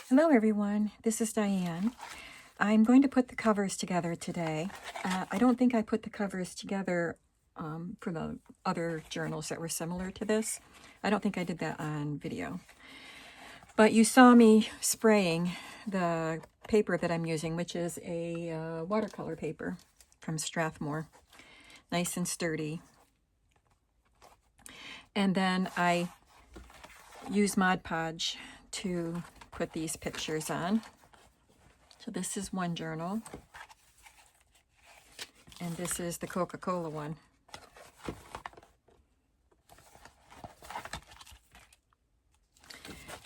Hello everyone, this is Diane. I'm going to put the covers together today. I don't think I put the covers together for the other journals that were similar to this. I don't think I did that on video. But you saw me spraying the paper that I'm using, which is a watercolor paper from Strathmore. Nice and sturdy. And then I use Mod Podge to put these pictures on. So this is one journal, and this is the Coca-Cola one.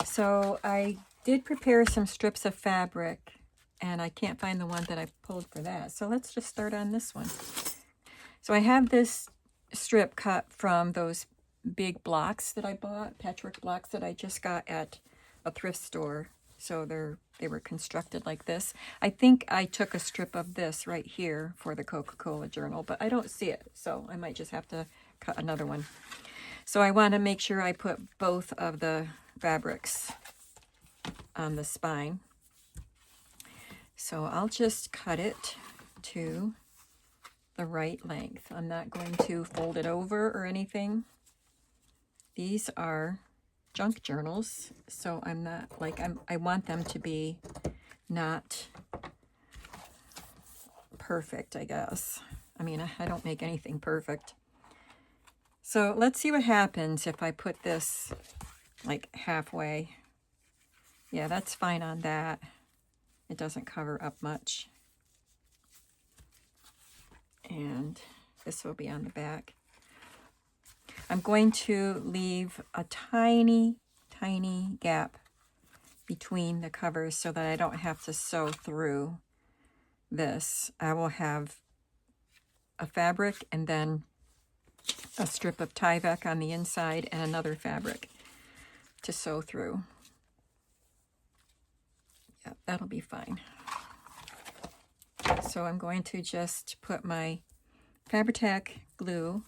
So I did prepare some strips of fabric, and I can't find the one that I pulled for that. So let's just start on this one. So I have this strip cut from those big blocks that I bought, patchwork blocks that I just got at a thrift store. So they were constructed like this. I think I took a strip of this right here for the Coca-Cola journal, but I don't see it, so I might just have to cut another one. So I want to make sure I put both of the fabrics on the spine. So I'll just cut it to the right length. I'm not going to fold it over or anything. These are junk journals, so I'm not like I want them to be not perfect, I guess. I mean, I don't make anything perfect. So let's see what happens if I put this like halfway. Yeah, that's fine on that. It doesn't cover up much. And this will be on the back. I'm going to leave a tiny, tiny gap between the covers so that I don't have to sew through this. I will have a fabric and then a strip of Tyvek on the inside and another fabric to sew through. Yeah, that'll be fine. So I'm going to just put my Fabri-Tac glue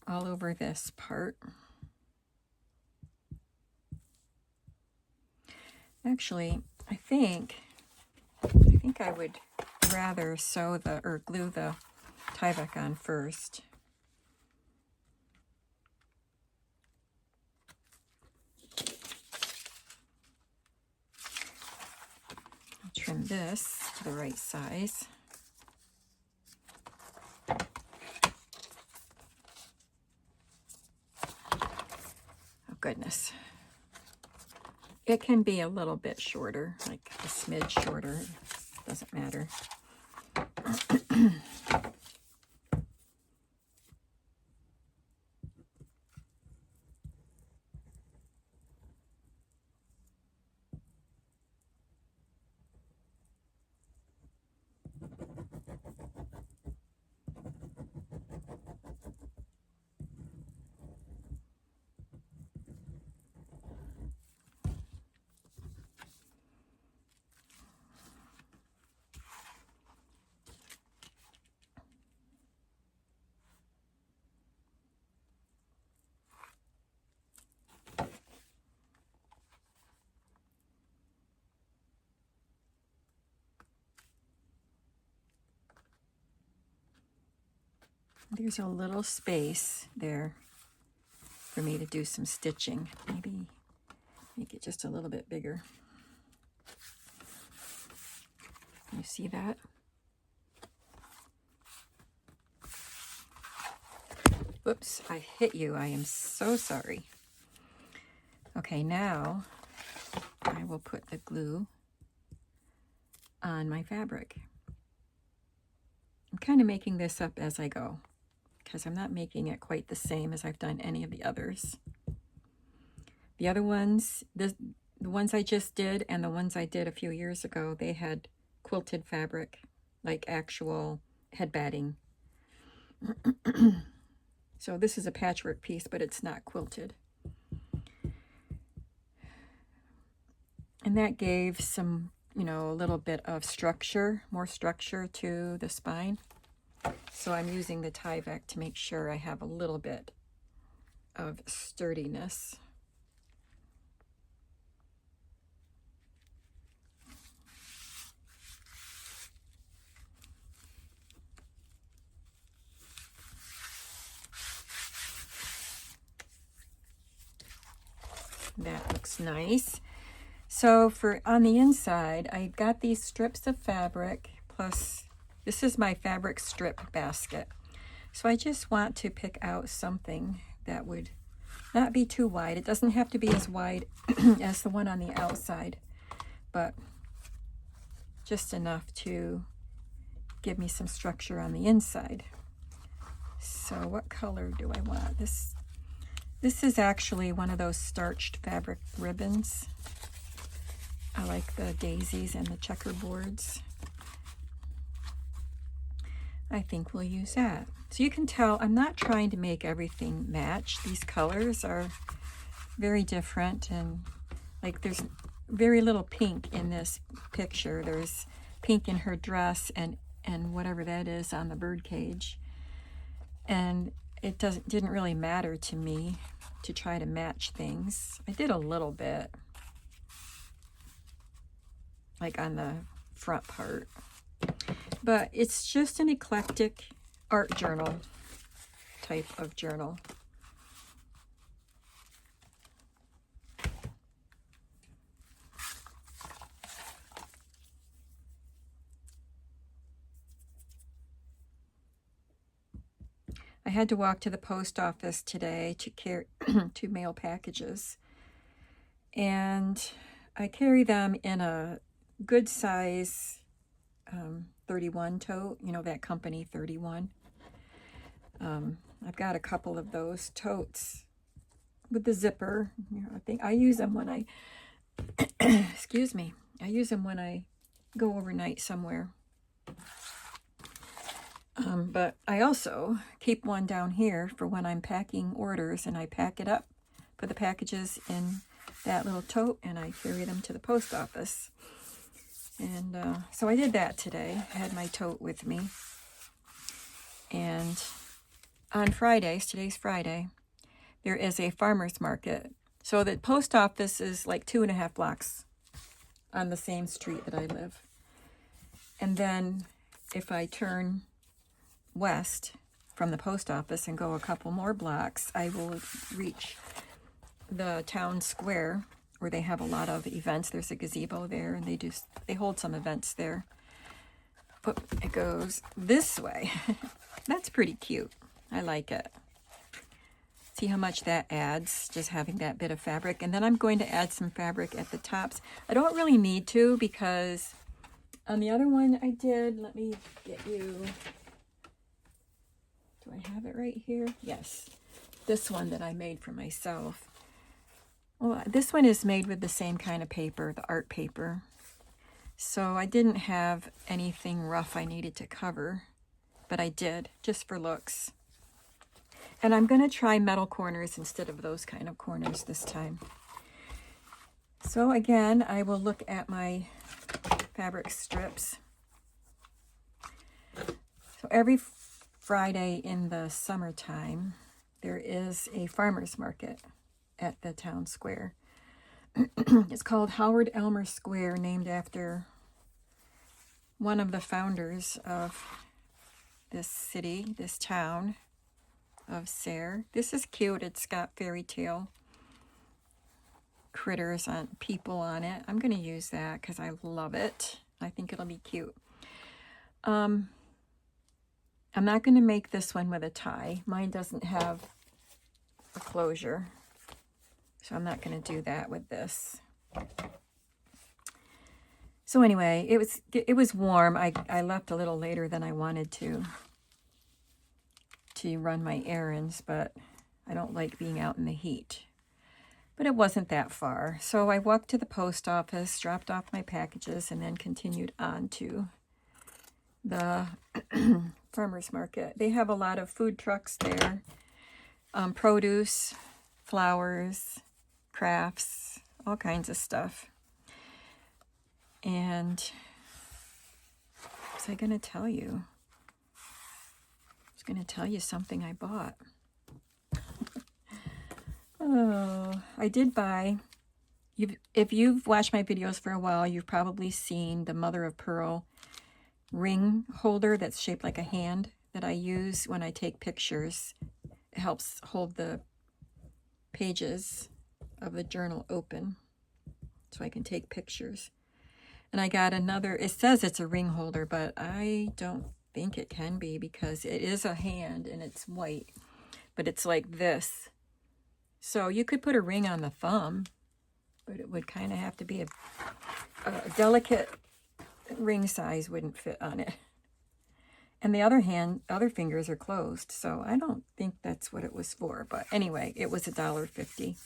all over this part. Actually, I think I would rather sew or glue the Tyvek on first. I'll trim this to the right size. Oh goodness. It can be a little bit shorter, like a smidge shorter. Doesn't matter. There's a little space there for me to do some stitching. Maybe make it just a little bit bigger. You see that? Whoops, I hit you. I am so sorry. Okay, now I will put the glue on my fabric. I'm kind of making this up as I go because I'm not making it quite the same as I've done any of the others. The other ones, the ones I just did and the ones I did a few years ago, they had quilted fabric, like actual head batting. So this is a patchwork piece, but it's not quilted. And that gave some, a little bit of structure, more structure to the spine. So I'm using the Tyvek to make sure I have a little bit of sturdiness. That looks nice. So for on the inside, I got these strips of fabric, plus this is my fabric strip basket. So I just want to pick out something that would not be too wide. It doesn't have to be as wide as the one on the outside, but just enough to give me some structure on the inside. So what color do I want? This is actually one of those starched fabric ribbons. I like the daisies and the checkerboards. I think we'll use that. So you can tell I'm not trying to make everything match. These colors are very different, and like there's very little pink in this picture. There's pink in her dress and whatever that is on the bird cage. And it didn't really matter to me to try to match things. I did a little bit, like on the front part. But it's just an eclectic art journal type of journal. I had to walk to the post office today to mail packages, and I carry them in a good size 31 tote, you know, that company 31. I've got a couple of those totes with the zipper. You know, I think I use them when I excuse me, I use them when I go overnight somewhere. But I also keep one down here for when I'm packing orders, and I pack it up, put the packages in that little tote, and I carry them to the post office. And so I did that today. I had my tote with me. And on Fridays, today's Friday, there is a farmer's market. So the post office is like 2.5 blocks on the same street that I live. And then if I turn west from the post office and go a couple more blocks, I will reach the town square, where they have a lot of events. There's a gazebo there, and they hold some events there. But it goes this way. That's pretty cute. I like it. See how much that adds, just having that bit of fabric. And then I'm going to add some fabric at the tops. I don't really need to, because on the other one I did, let me get you, do I have it right here? Yes. This one that I made for myself. Well, this one is made with the same kind of paper, the art paper. So I didn't have anything rough I needed to cover, but I did, just for looks. And I'm going to try metal corners instead of those kind of corners this time. So again, I will look at my fabric strips. So every Friday in the summertime, there is a farmer's market at the town square. It's called Howard Elmer Square, named after one of the founders of this city, this town of Sayre. This is cute. It's got fairy tale critters on people on it. I'm going to use that because I love it. I think it'll be cute. I'm not going to make this one with a tie. Mine doesn't have a closure, so I'm not going to do that with this. So anyway, it was warm. I left a little later than I wanted to run my errands, but I don't like being out in the heat. But it wasn't that far. So I walked to the post office, dropped off my packages, and then continued on to the farmer's market. They have a lot of food trucks there. Produce, flowers, crafts, all kinds of stuff. And what was I going to tell you? I was going to tell you something I bought. Oh, I did buy, if you've watched my videos for a while, you've probably seen the mother of pearl ring holder that's shaped like a hand that I use when I take pictures. It helps hold the pages of the journal open so I can take pictures. And I got another, it says it's a ring holder, but I don't think it can be because it is a hand and it's white, but it's like this. So you could put a ring on the thumb, but it would kind of have to be a delicate ring size wouldn't fit on it. And the other fingers are closed, so I don't think that's what it was for. But anyway, it was $1.50.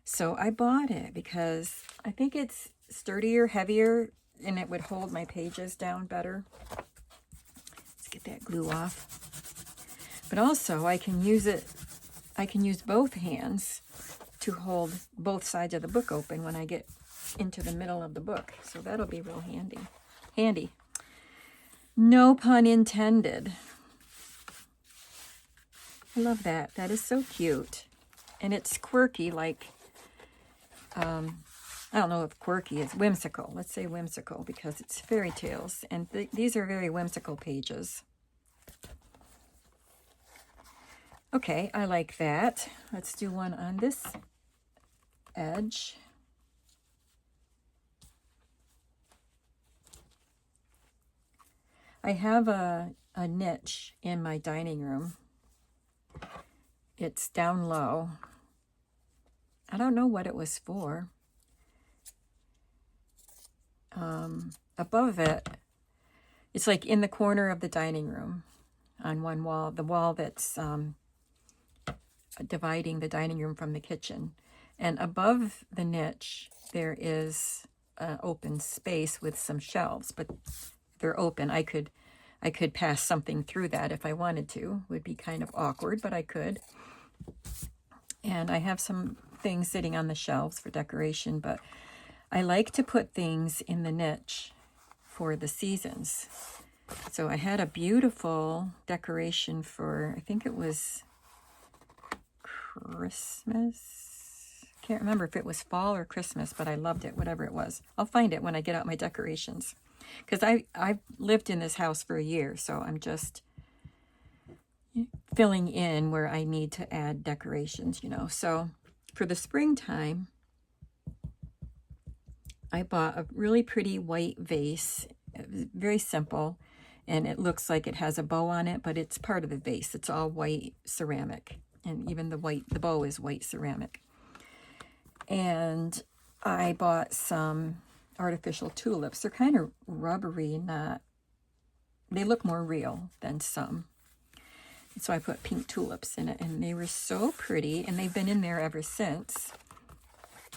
So I bought it because I think it's sturdier, heavier, and it would hold my pages down better. Let's get that glue off. But also I can use both hands to hold both sides of the book open when I get into the middle of the book. So that'll be real handy. No pun intended. I love that. That is so cute. And it's quirky, like, I don't know if quirky is whimsical. Let's say whimsical because it's fairy tales. And these are very whimsical pages. Okay, I like that. Let's do one on this edge. I have a niche in my dining room. It's down low. I don't know what it was for. Above it, it's like in the corner of the dining room on one wall, the wall that's dividing the dining room from the kitchen. And above the niche, there is an open space with some shelves, but they're open. I could pass something through that if I wanted to. It would be kind of awkward, but I could. And I have some things sitting on the shelves for decoration, but I like to put things in the niche for the seasons. So I had a beautiful decoration for, I think it was Christmas. Can't remember if it was fall or Christmas, but I loved it, whatever it was. I'll find it when I get out my decorations. Because I've lived in this house for a year, so I'm just filling in where I need to add decorations, you know. So for the springtime, I bought a really pretty white vase. It was very simple, and it looks like it has a bow on it, but it's part of the vase. It's all white ceramic, and even the bow is white ceramic. And I bought some artificial tulips. They're kind of rubbery, they look more real than some. So I put pink tulips in it, and they were so pretty, and they've been in there ever since.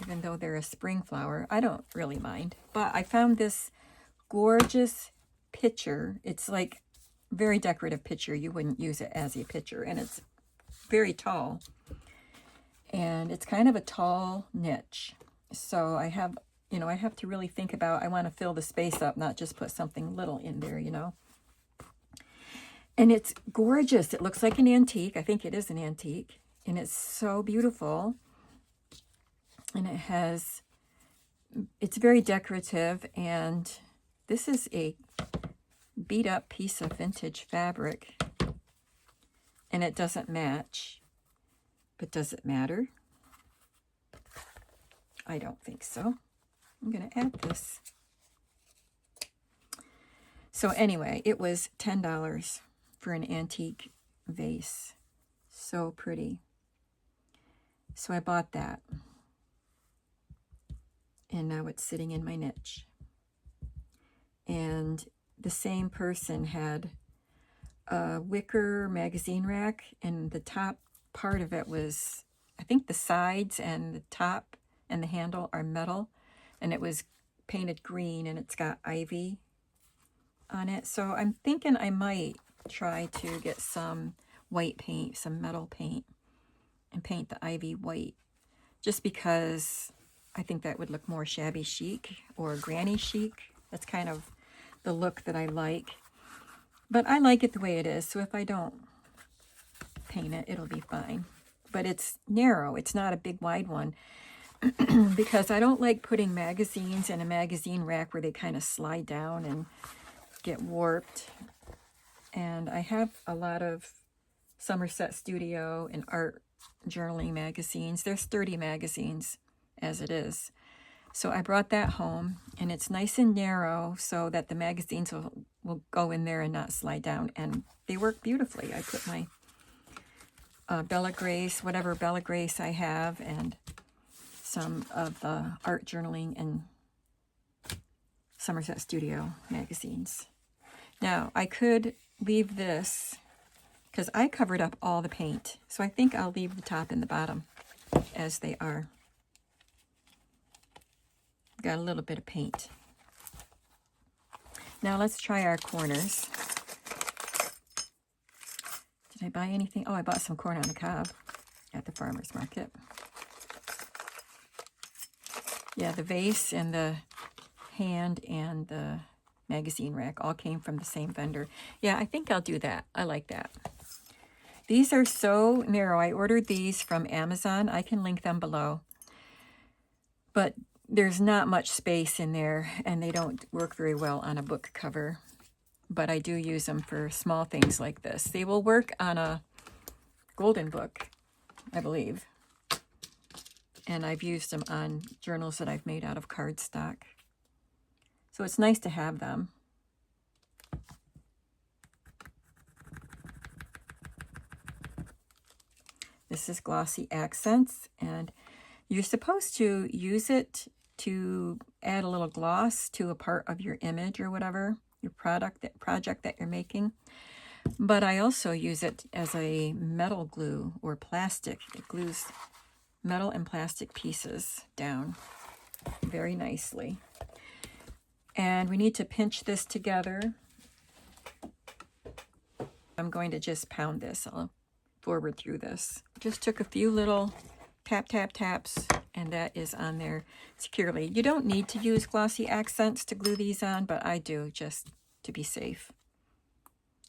Even though they're a spring flower, I don't really mind. But I found this gorgeous pitcher. It's like very decorative pitcher. You wouldn't use it as a pitcher, and it's very tall. And it's kind of a tall niche. So I have to really think about, I want to fill the space up, not just put something little in there, you know. And it's gorgeous. It looks like an antique. I think it is an antique. And it's so beautiful. And it's very decorative. And this is a beat up piece of vintage fabric. And it doesn't match. But does it matter? I don't think so. I'm going to add this. So anyway, it was $10 for an antique vase. So pretty. So I bought that. And now it's sitting in my niche. And the same person had a wicker magazine rack, and the top part of it was, I think the sides and the top and the handle are metal, and it was painted green, and it's got ivy on it. So I'm thinking I might try to get some white paint, some metal paint, and paint the ivy white, just because I think that would look more shabby chic or granny chic. That's kind of the look that I like. But I like it the way it is, so if I don't paint it, it'll be fine. But it's narrow. It's not a big wide one because I don't like putting magazines in a magazine rack where they kind of slide down and get warped. And I have a lot of Somerset Studio and art journaling magazines. There's 30 magazines as it is. So I brought that home, and it's nice and narrow so that the magazines will go in there and not slide down, and they work beautifully. I put my Bella Grace, whatever Bella Grace I have, and some of the art journaling and Somerset Studio magazines. Now, I could leave this because I covered up all the paint, so I think I'll leave the top and the bottom as they are. Got a little bit of paint. Now let's try our corners. Did I buy anything? Oh, I bought some corn on the cob at the farmer's market. Yeah, the vase and the hand and the magazine rack all came from the same vendor. Yeah, I think I'll do that. I like that. These are so narrow. I ordered these from Amazon. I can link them below. But there's not much space in there, and they don't work very well on a book cover. But I do use them for small things like this. They will work on a golden book, I believe. And I've used them on journals that I've made out of cardstock. So it's nice to have them. This is Glossy Accents, and you're supposed to use it to add a little gloss to a part of your image or whatever, your project that you're making. But I also use it as a metal glue or plastic. It glues metal and plastic pieces down very nicely. And we need to pinch this together. I'm going to just pound this. I'll forward through this. Just took a few little taps, and that is on there securely. You don't need to use Glossy Accents to glue these on, but I do just to be safe.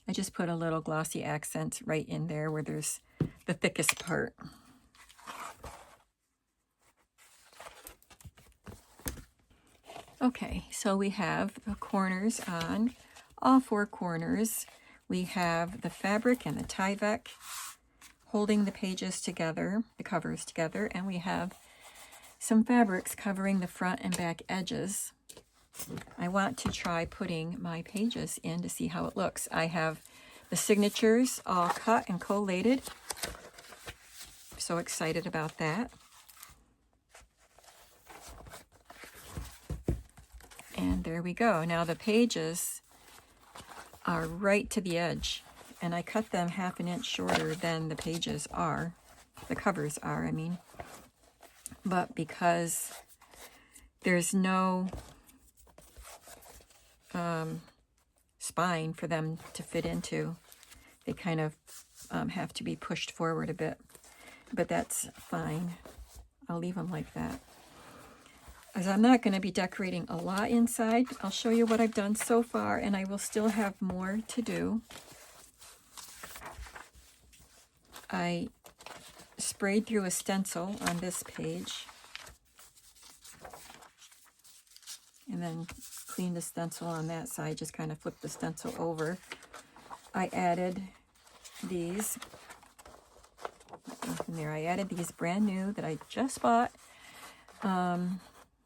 I just put a little Glossy Accent right in there where there's the thickest part. Okay, so we have the corners on, all four corners. We have the fabric and the Tyvek holding the pages together, the covers together, and we have some fabrics covering the front and back edges. I want to try putting my pages in to see how it looks. I have the signatures all cut and collated. So excited about that. And there we go. Now the pages are right to the edge, and I cut them 1/2 inch shorter than the pages are, the covers are, I mean. But because there's no spine for them to fit into, they kind of have to be pushed forward a bit. But that's fine. I'll leave them like that. As I'm not going to be decorating a lot inside, I'll show you what I've done so far, and I will still have more to do. I sprayed through a stencil on this page, and then cleaned the stencil on that side, just kind of flipped the stencil over. I added these, nothing there. I added these brand new that I just bought,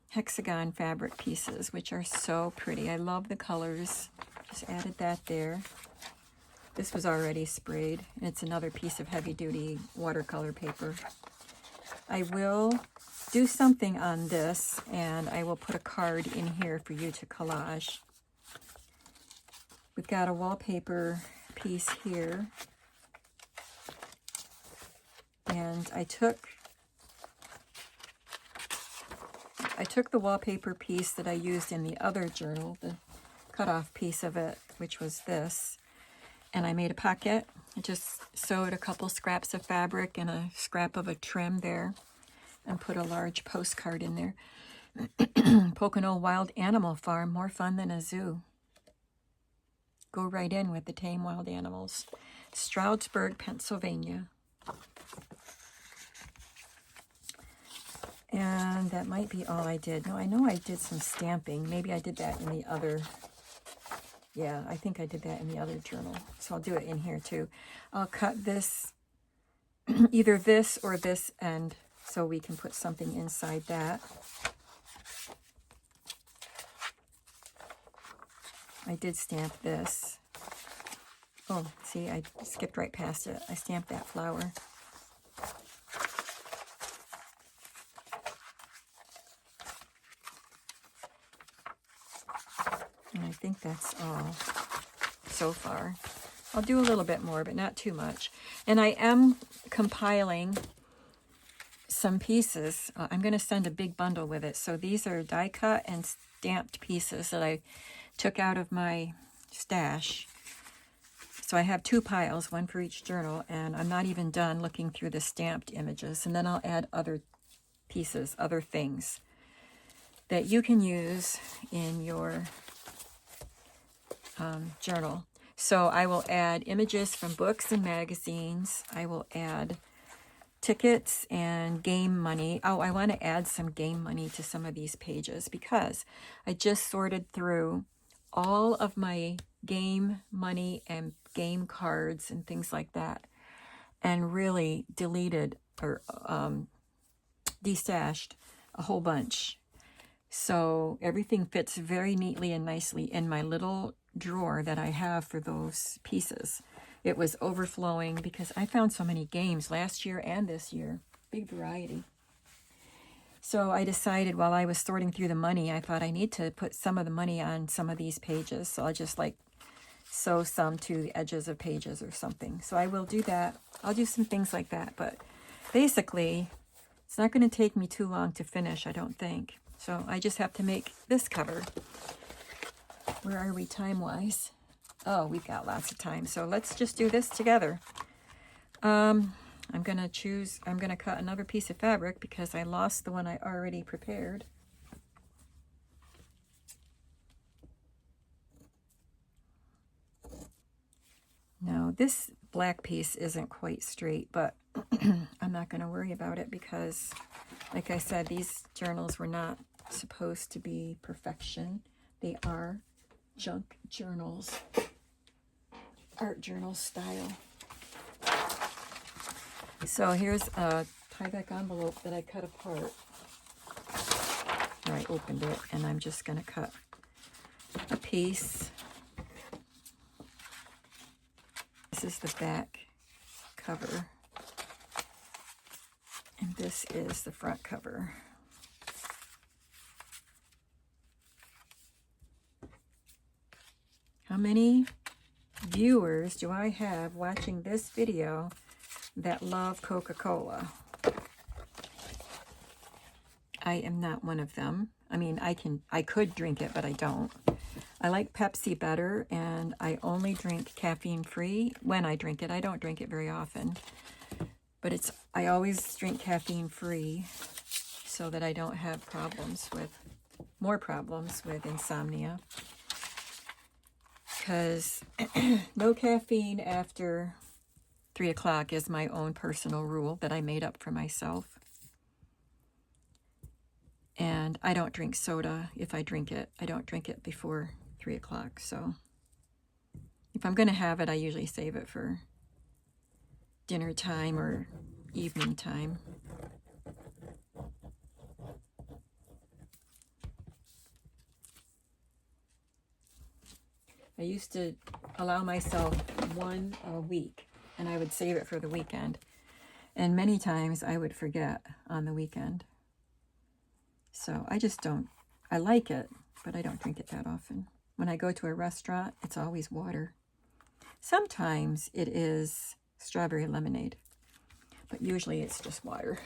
hexagon fabric pieces, which are so pretty. I love the colors. Just added that there. This was already sprayed. It's another piece of heavy-duty watercolor paper. I will do something on this, and I will put a card in here for you to collage. We've got a wallpaper piece here, and I took the wallpaper piece that I used in the other journal, the cutoff piece of it, which was this, and I made a pocket. I just sewed a couple scraps of fabric and a scrap of a trim there, and put a large postcard in there. Pocono Wild Animal Farm, more fun than a zoo. Go right in with the tame wild animals. Stroudsburg, Pennsylvania. And that might be all I did. No, I know I did some stamping. Maybe I did that in the other, yeah, I think I did that in the other journal. So I'll do it in here too. I'll cut this either this or this end, so we can put something inside that. I did stamp this. Oh, see, I skipped right past it. I stamped that flower. And I think that's all so far. I'll do a little bit more, but not too much. And I am compiling some pieces. I'm going to send a big bundle with it. So these are die cut and stamped pieces that I took out of my stash. So I have 2 piles, one for each journal, and I'm not even done looking through the stamped images. And then I'll add other pieces, other things that you can use in your journal. So I will add images from books and magazines. I will add tickets and game money. Oh, I want to add some game money to some of these pages because I just sorted through all of my game money and game cards and things like that, and really deleted or destashed a whole bunch. So everything fits very neatly and nicely in my little drawer that I have for those pieces. It was overflowing because I found so many games last year and this year. Big variety. So I decided while I was sorting through the money, I thought I need to put some of the money on some of these pages. So I'll just like sew some to the edges of pages or something. So I will do that. I'll do some things like that. But basically, it's not going to take me too long to finish, I don't think. So I just have to make this cover. Where are we time-wise? Oh, we've got lots of time. So let's just do this together. I'm going to cut another piece of fabric because I lost the one I already prepared. Now, this black piece isn't quite straight, but I'm not going to worry about it because, like I said, these journals were not supposed to be perfection. They are junk journals, art journal style. So here's a Tyvek envelope that I cut apart. Or I opened it, and I'm just going to cut a piece. This is the back cover, and this is the front cover. How many viewers do I have watching this video that love Coca-Cola? I am not one of them. I mean, I could drink it, but I don't. I like Pepsi better, and I only drink caffeine-free when I drink it. I don't drink it very often, but I always drink caffeine-free so that I don't have more problems with insomnia. Because no caffeine after 3 o'clock is my own personal rule that I made up for myself. And I don't drink soda. If I drink it, I don't drink it before 3 o'clock. So if I'm going to have it, I usually save it for dinner time or evening time. I used to allow myself one a week, and I would save it for the weekend. And many times I would forget on the weekend. So I just don't, I like it, but I don't drink it that often. When I go to a restaurant, it's always water. Sometimes it is strawberry lemonade, but usually it's just water.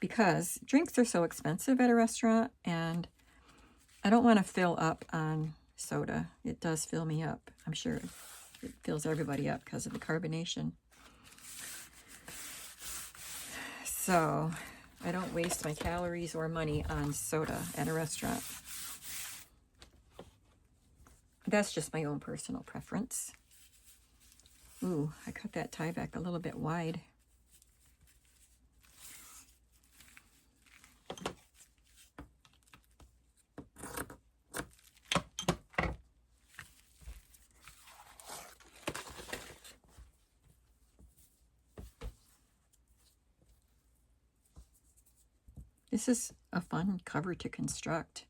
Because drinks are so expensive at a restaurant, and I don't want to fill up on soda. It does fill me up. I'm sure it fills everybody up because of the carbonation. So I don't waste my calories or money on soda at a restaurant. That's just my own personal preference. Ooh, I cut that Tyvek a little bit wide. This is a fun cover to construct.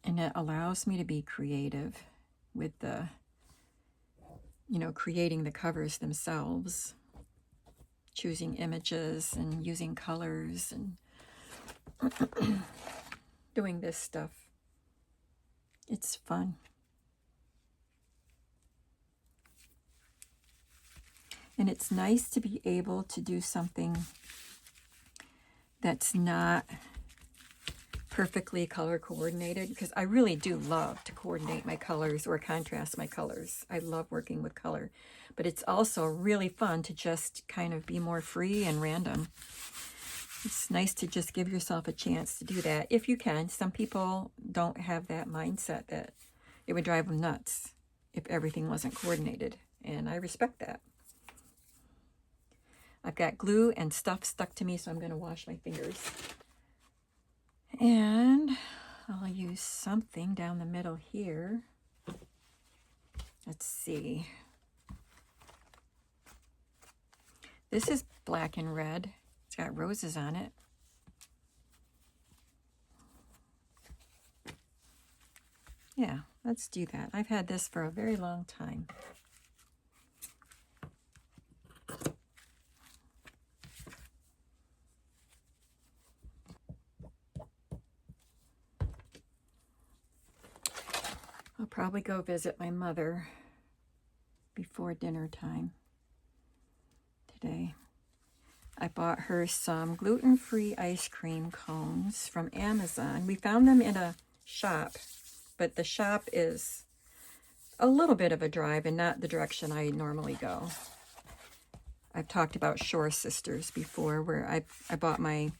And it allows me to be creative with the, you know, creating the covers themselves, choosing images and using colors and doing this stuff. It's fun. And it's nice to be able to do something that's not perfectly color coordinated, because I really do love to coordinate my colors or contrast my colors. I love working with color, but it's also really fun to just kind of be more free and random. It's nice to just give yourself a chance to do that if you can. Some people don't have that mindset, that it would drive them nuts if everything wasn't coordinated, and I respect that. I've got glue and stuff stuck to me, so I'm going to wash my fingers. And I'll use something down the middle here. Let's see. This is black and red. It's got roses on it. Yeah, let's do that. I've had this for a very long time. I'll probably go visit my mother before dinner time today. I bought her some gluten-free ice cream cones from Amazon. We found them in a shop, but the shop is a little bit of a drive and not the direction I normally go. I've talked about Shore Sisters before, where I bought my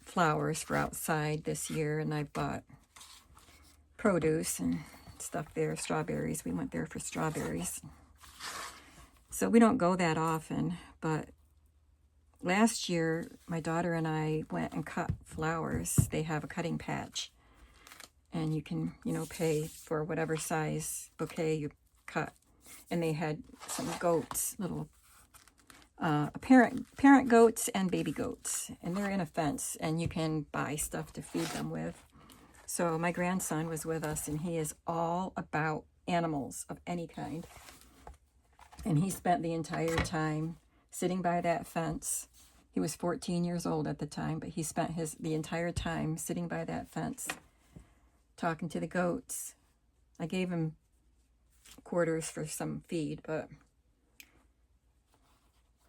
flowers for outside this year, and I bought produce and stuff there, strawberries. We went there for strawberries. So we don't go that often, but last year my daughter and I went and cut flowers. They have a cutting patch, and you can, you know, pay for whatever size bouquet you cut. And they had some goats, little parent goats and baby goats, and they're in a fence, and you can buy stuff to feed them with. So my grandson was with us, and he is all about animals of any kind. And he spent the entire time sitting by that fence. He was 14 years old at the time, but he spent the entire time sitting by that fence, talking to the goats. I gave him quarters for some feed, but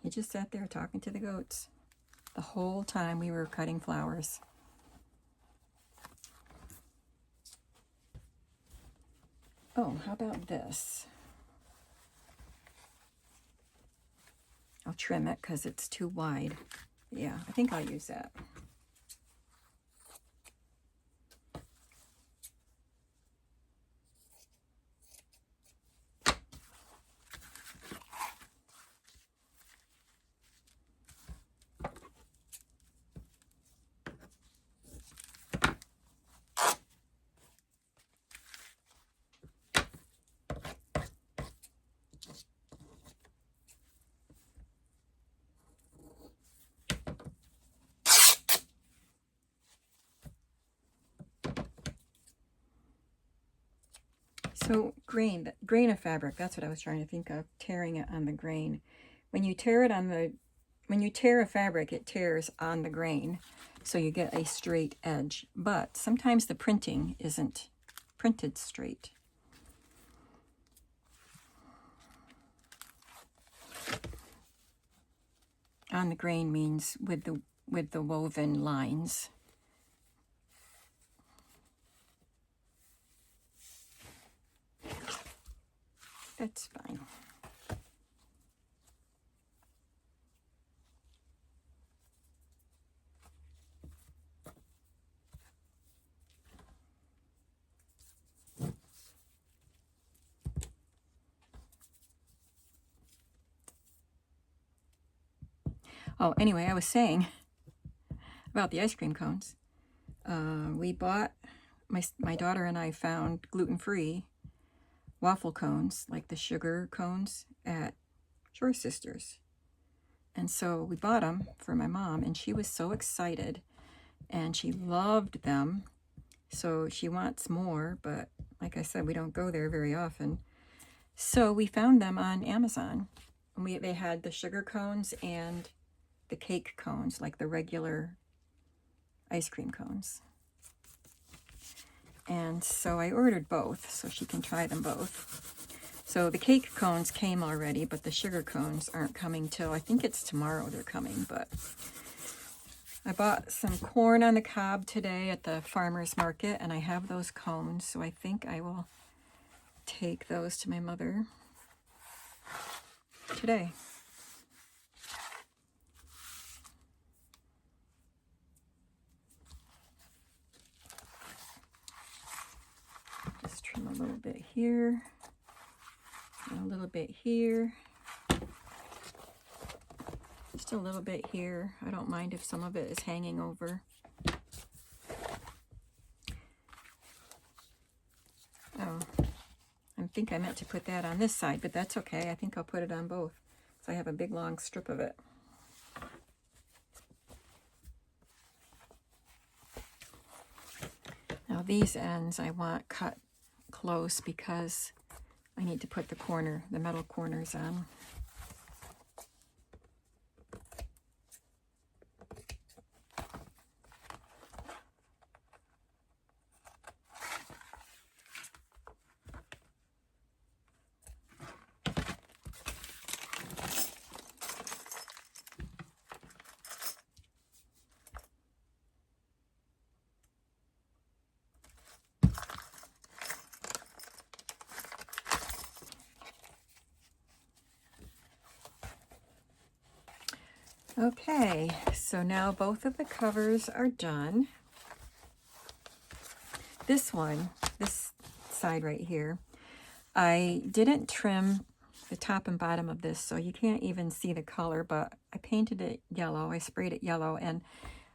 he just sat there talking to the goats the whole time we were cutting flowers. Oh, how about this? I'll trim it because it's too wide. Yeah, I think I'll use that. So grain of fabric, that's what I was trying to think of, tearing it on the grain. When you tear a fabric, it tears on the grain, so you get a straight edge. But sometimes the printing isn't printed straight. On the grain means with the woven lines. That's fine. Oh, anyway, I was saying about the ice cream cones. We bought, my daughter and I found gluten-free waffle cones, like the sugar cones, at Shore Sisters. And so we bought them for my mom, and she was so excited, and she loved them. So she wants more, but like I said, we don't go there very often. So we found them on Amazon. They had the sugar cones and the cake cones, like the regular ice cream cones. And so I ordered both so she can try them both. So the cake cones came already, but the sugar cones aren't coming till, I think it's tomorrow they're coming. But I bought some corn on the cob today at the farmer's market, and I have those cones, so I think I will take those to my mother today. Just trim a little bit here, and a little bit here. Just a little bit here. I don't mind if some of it is hanging over. Oh, I think I meant to put that on this side, but that's okay. I think I'll put it on both. So I have a big long strip of it. Now these ends I want cut close because I need to put the metal corners on. Okay, so now both of the covers are done. This side right here, I didn't trim the top and bottom of this, so you can't even see the color, but I painted it yellow. I sprayed it yellow, and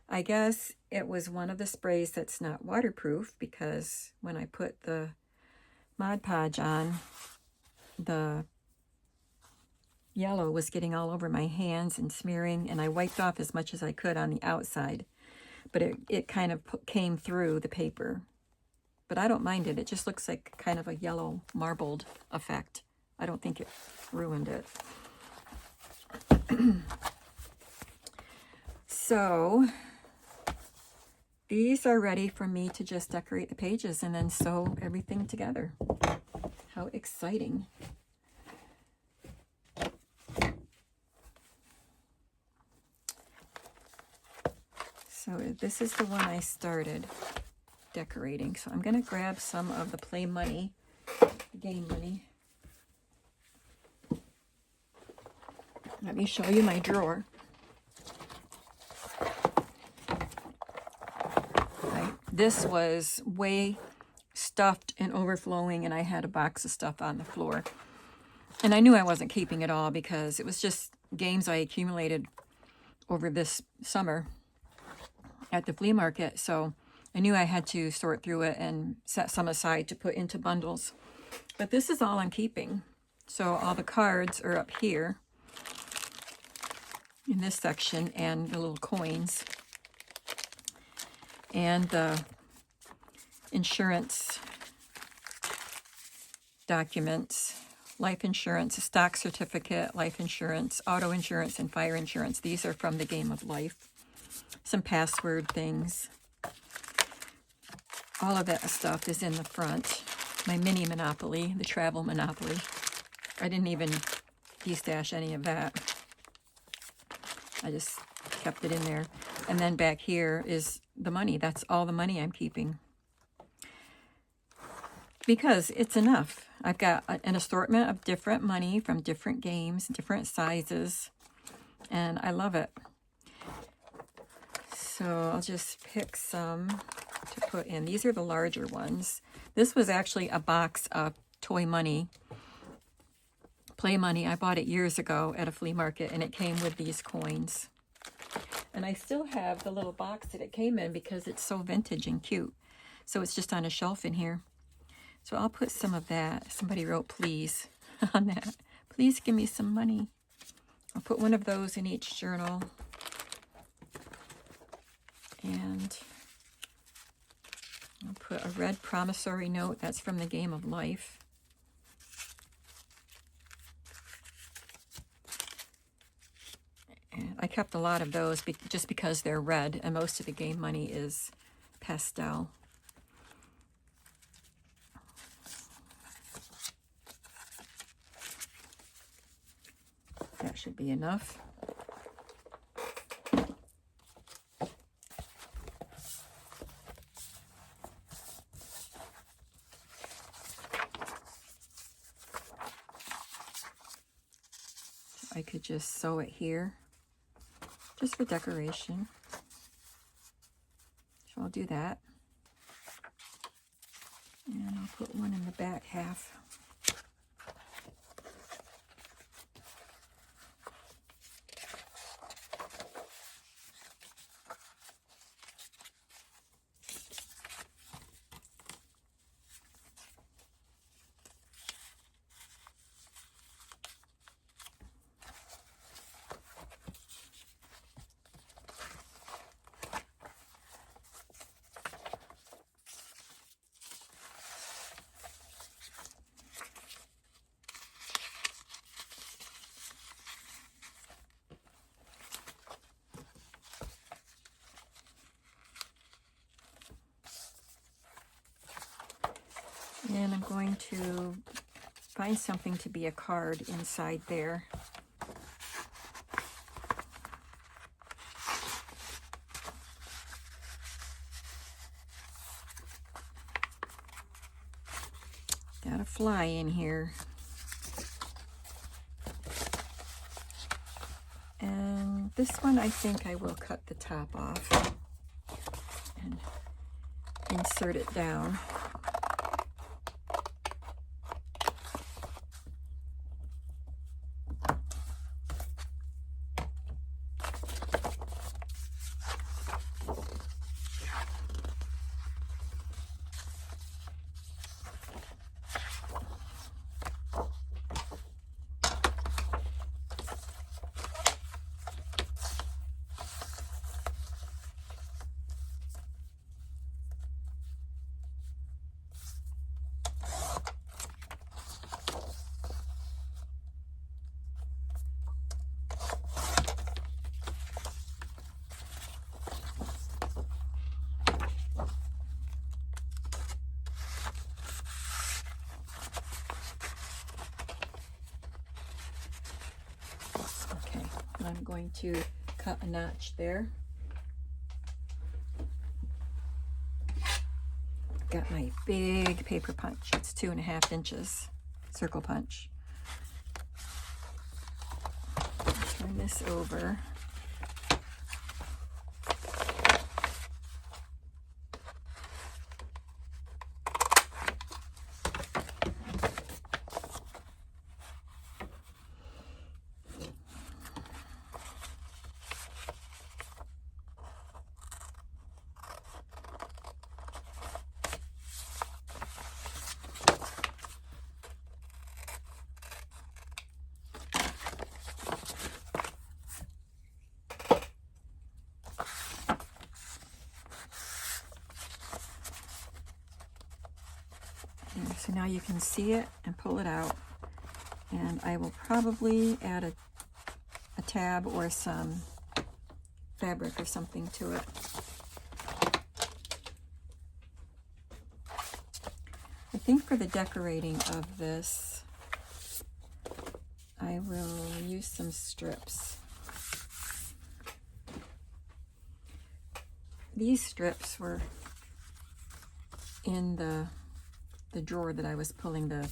I guess it was one of the sprays that's not waterproof, because when I put the Mod Podge on, the yellow was getting all over my hands and smearing, and I wiped off as much as I could on the outside, but it kind of came through the paper. But I don't mind it. It just looks like kind of a yellow marbled effect. I don't think it ruined it. So these are ready for me to just decorate the pages and then sew everything together. How exciting. So this is the one I started decorating. So I'm going to grab some of the play money, the game money. Let me show you my drawer. This was way stuffed and overflowing, and I had a box of stuff on the floor. And I knew I wasn't keeping it all because it was just games I accumulated over this summer at the flea market. So I knew I had to sort through it and set some aside to put into bundles. But this is all I'm keeping. So all the cards are up here in this section, and the little coins, and the insurance documents, life insurance, a stock certificate, life insurance, auto insurance, and fire insurance. These are from the Game of Life. Some password things. All of that stuff is in the front. My mini Monopoly, the travel Monopoly. I didn't even de-stash any of that. I just kept it in there. And then back here is the money. That's all the money I'm keeping, because it's enough. I've got an assortment of different money from different games, different sizes, and I love it. So I'll just pick some to put in. These are the larger ones. This was actually a box of toy money, play money. I bought it years ago at a flea market, and it came with these coins. And I still have the little box that it came in because it's so vintage and cute. So it's just on a shelf in here. So I'll put some of that. Somebody wrote please on that. Please give me some money. I'll put one of those in each journal. And I'll put a red promissory note. That's from the Game of Life. And I kept a lot of those just because they're red, and most of the game money is pastel. That should be enough. I could just sew it here, just for decoration. So I'll do that. And I'll put one in the back half. And I'm going to find something to be a card inside there. Got a fly in here. And this one, I think I will cut the top off and insert it down. I'm going to cut a notch there. Got my big paper punch. It's 2.5 inches, circle punch. Turn this over. So now you can see it and pull it out, and I will probably add a tab or some fabric or something to it. I think for the decorating of this, I will use some strips. These strips were in the drawer that I was pulling the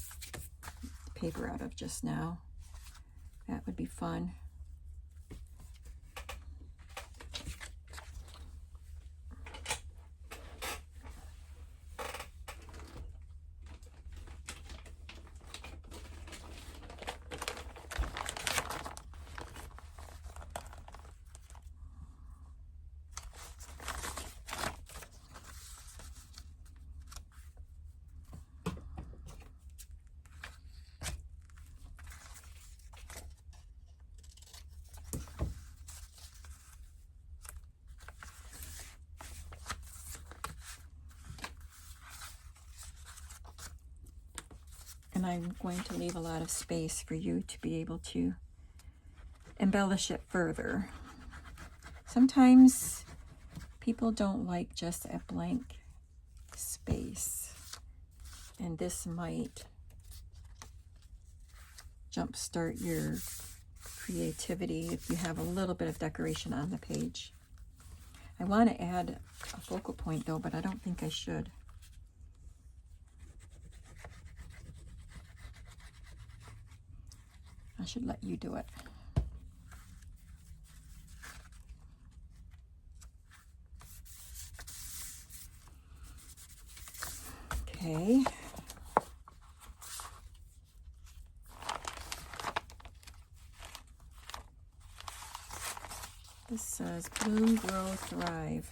paper out of just now. That would be fun. I'm going to leave a lot of space for you to be able to embellish it further. Sometimes people don't like just a blank space, and this might jumpstart your creativity if you have a little bit of decoration on the page. I want to add a focal point though, but I don't think I should. I should let you do it. Okay. This says bloom, grow, thrive.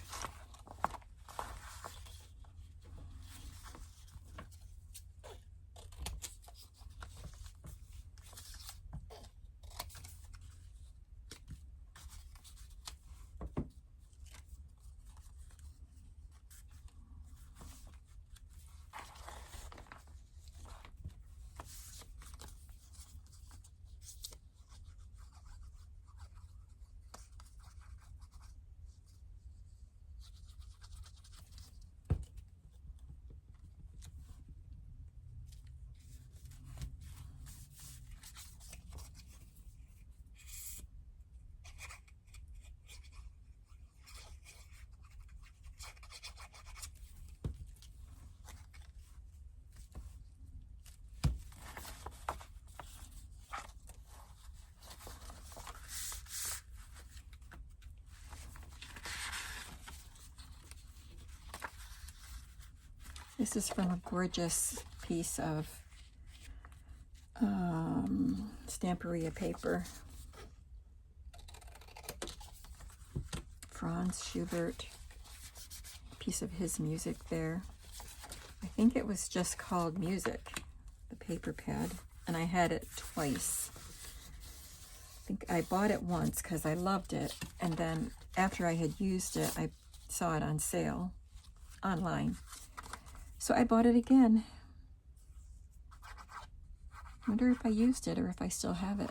This is from a gorgeous piece of Stamperia paper. Franz Schubert, piece of his music there. I think it was just called Music, the paper pad, and I had it twice. I think I bought it once because I loved it, and then after I had used it, I saw it on sale online. So I bought it again. Wonder if I used it or if I still have it.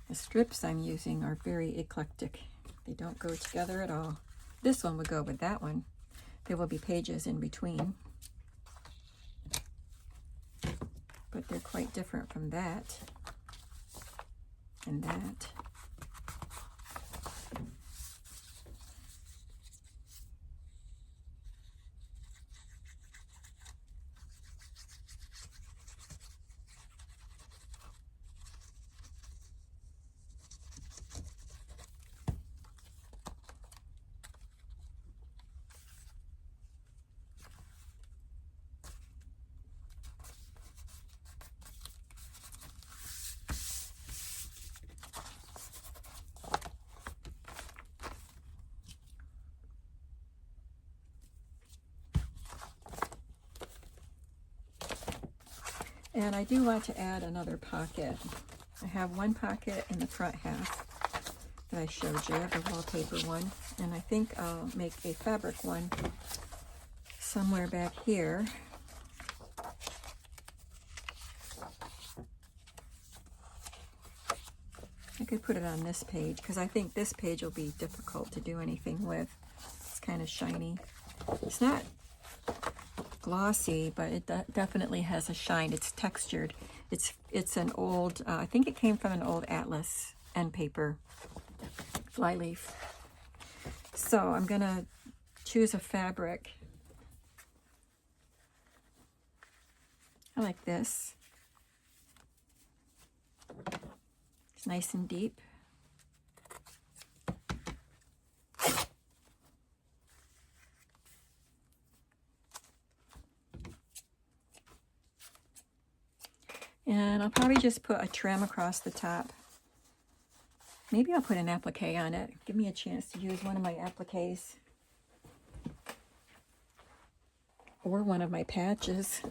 The strips I'm using are very eclectic. They don't go together at all. This one would go with that one. There will be pages in between. But they're quite different from that and that. And I do want to add another pocket. I have one pocket in the front half that I showed you, the wallpaper one, and I think I'll make a fabric one somewhere back here. I could put it on this page because I think this page will be difficult to do anything with. It's kind of shiny. It's not glossy, but it definitely has a shine. It's textured. It's an old, I think it came from an old Atlas end paper flyleaf. So I'm gonna choose a fabric. I like this. It's nice and deep. And I'll probably just put a trim across the top. Maybe I'll put an applique on it. Give me a chance to use one of my appliques. or one of my patches.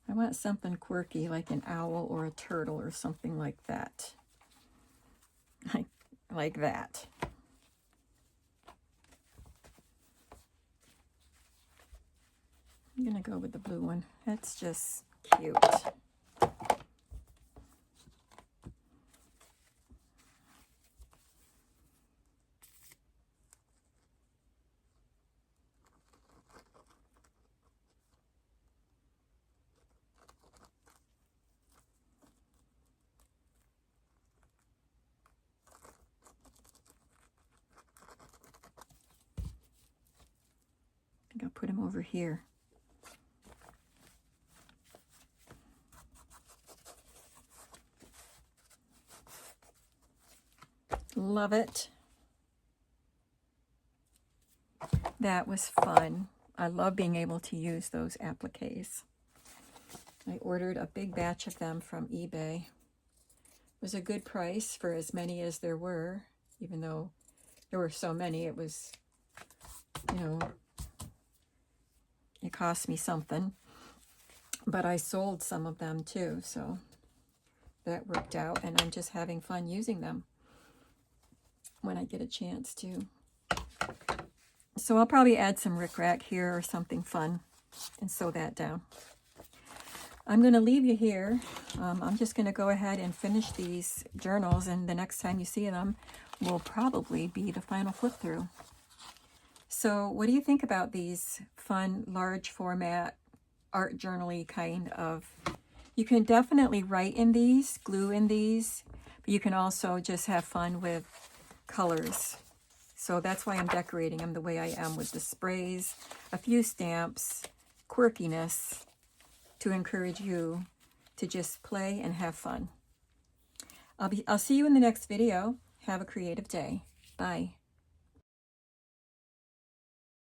I want something quirky, like an owl or a turtle or something like that. Like that. I'm gonna go with the blue one. That's just cute. I think I'll put him over here. Love it. That was fun. I love being able to use those appliques. I ordered a big batch of them from eBay. It was a good price for as many as there were, even though there were so many. It was, you know, it cost me something. But I sold some of them too, so that worked out, and I'm just having fun using them when I get a chance to. So I'll probably add some rickrack here or something fun and sew that down. I'm going to leave you here. I'm just going to go ahead and finish these journals, and the next time you see them will probably be the final flip through. So what do you think about these fun, large format, art journal-y kind of? You can definitely write in these, glue in these, but you can also just have fun with colors. So that's why I'm decorating them the way I am, with the sprays, a few stamps, quirkiness, to encourage you to just play and have fun. I'll see you in the next video. Have a creative day. Bye.